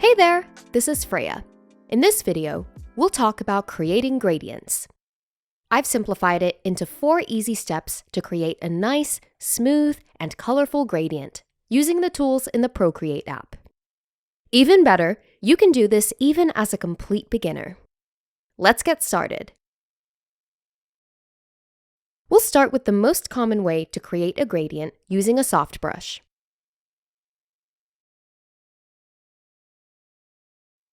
Hey there, this is Freya. In this video, we'll talk about creating gradients. I've simplified it into 4 easy steps to create a nice, smooth, and colorful gradient using the tools in the Procreate app. Even better, you can do this even as a complete beginner. Let's get started. We'll start with the most common way to create a gradient using a soft brush.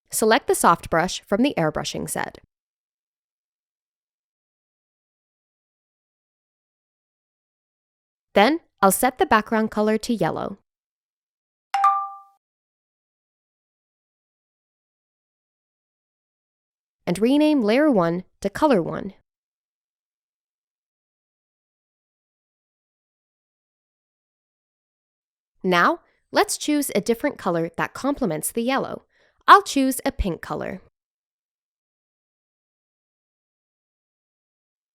Select the soft brush from the airbrushing set. Then, I'll set the background color to yellow. And rename Layer 1 to Color 1. Now, let's choose a different color that complements the yellow. I'll choose a pink color.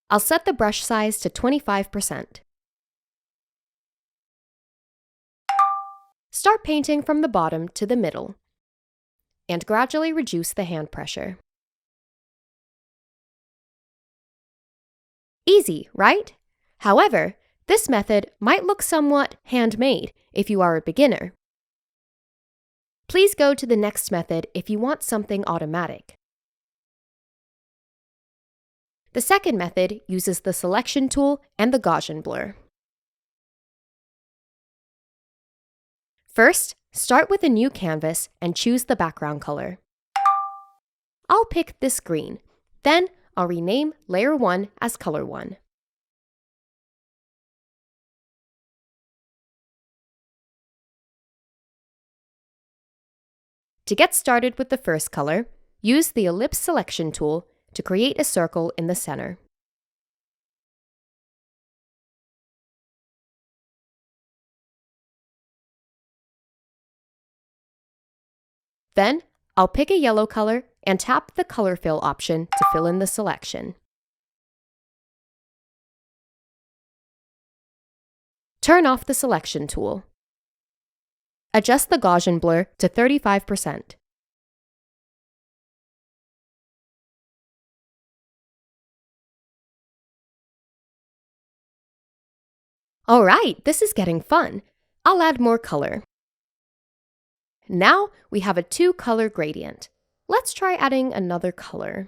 I'll set the brush size to 25%. Start painting from the bottom to the middle, and gradually reduce the hand pressure. Easy, right? However, this method might look somewhat handmade if you are a beginner. Please go to the next method if you want something automatic. The second method uses the selection tool and the Gaussian blur. First, start with a new canvas and choose the background color. I'll pick this green. Then, I'll rename Layer 1 as Color 1. To get started with the first color, use the Ellipse Selection tool to create a circle in the center. Then, I'll pick a yellow color and tap the Color Fill option to fill in the selection. Turn off the Selection tool. Adjust the Gaussian blur to 35%. Alright, this is getting fun. I'll add more color. Now we have a 2-color gradient. Let's try adding another color.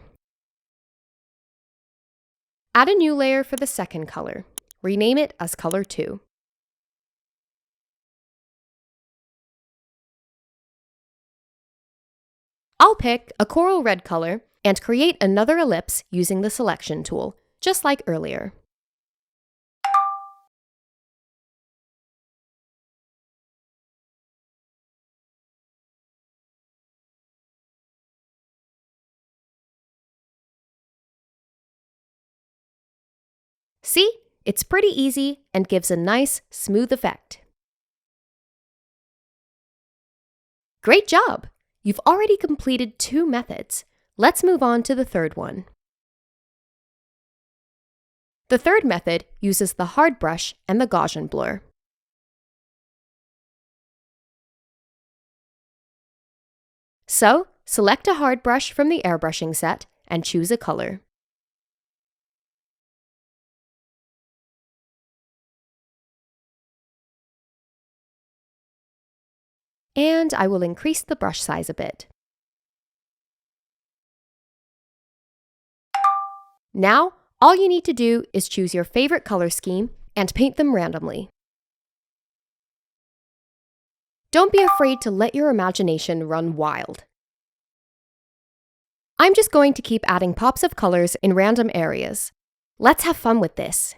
Add a new layer for the second color. Rename it as Color 2. I'll pick a coral red color and create another ellipse using the selection tool, just like earlier. See? It's pretty easy and gives a nice, smooth effect. Great job! You've already completed 2 methods. Let's move on to the third one. The third method uses the hard brush and the Gaussian blur. So, select a hard brush from the airbrushing set and choose a color. And I will increase the brush size a bit. Now, all you need to do is choose your favorite color scheme and paint them randomly. Don't be afraid to let your imagination run wild. I'm just going to keep adding pops of colors in random areas. Let's have fun with this.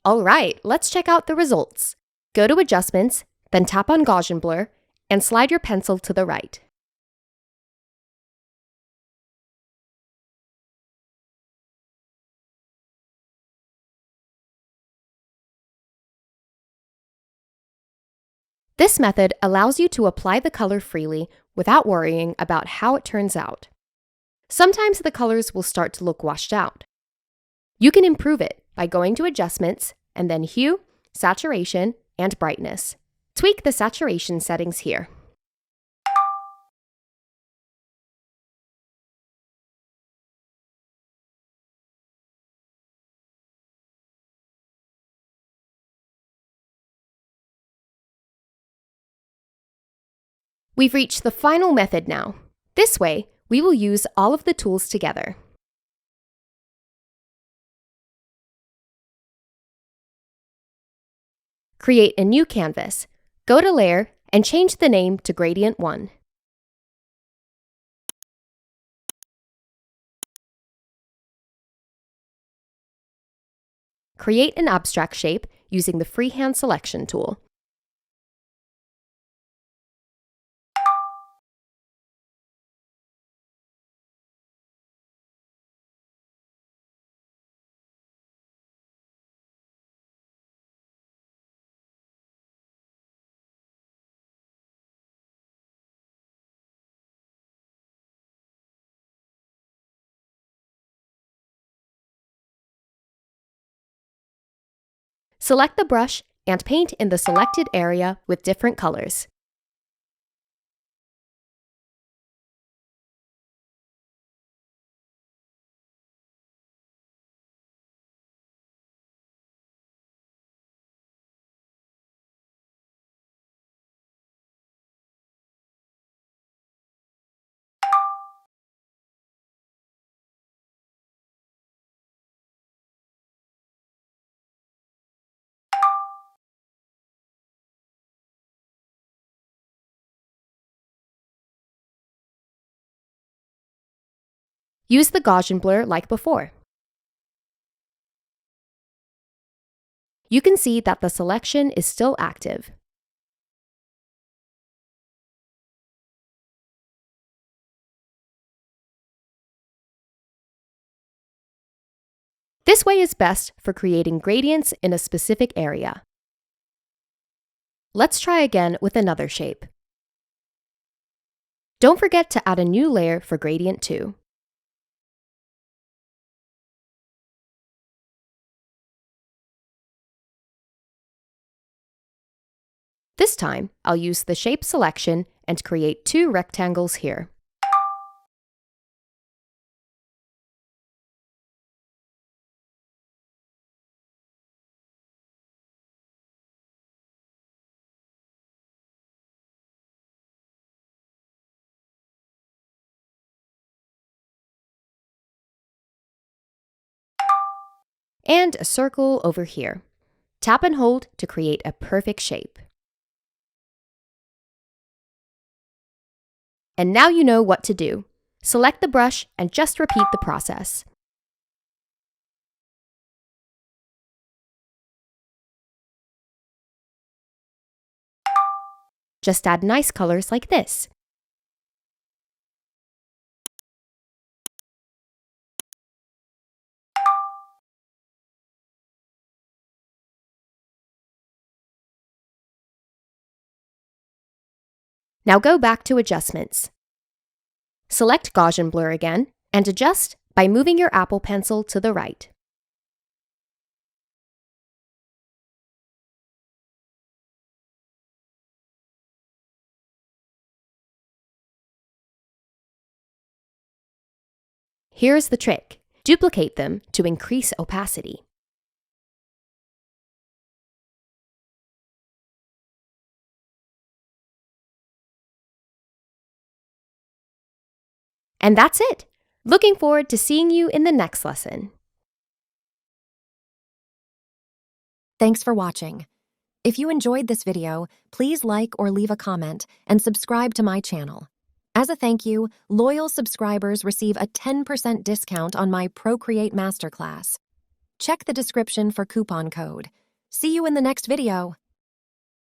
Alright, let's check out the results. Go to Adjustments, then tap on Gaussian Blur, and slide your pencil to the right. This method allows you to apply the color freely without worrying about how it turns out. Sometimes the colors will start to look washed out. You can improve it by going to Adjustments and then Hue, Saturation, and Brightness. Tweak the saturation settings here. We've reached the final method now. This way, we will use all of the tools together. Create a new canvas. Go to Layer and change the name to Gradient 1. Create an abstract shape using the freehand selection tool. Select the brush and paint in the selected area with different colors. Use the Gaussian blur like before. You can see that the selection is still active. This way is best for creating gradients in a specific area. Let's try again with another shape. Don't forget to add a new layer for Gradient 2. This time, I'll use the shape selection and create 2 rectangles here. And a circle over here. Tap and hold to create a perfect shape. And now you know what to do. Select the brush and just repeat the process. Just add nice colors like this. Now go back to Adjustments. Select Gaussian Blur again and adjust by moving your Apple Pencil to the right. Here's the trick. Duplicate them to increase opacity. And that's it! Looking forward to seeing you in the next lesson. Thanks for watching. If you enjoyed this video, please like or leave a comment and subscribe to my channel. As a thank you, loyal subscribers receive a 10% discount on my Procreate Masterclass. Check the description for coupon code. See you in the next video.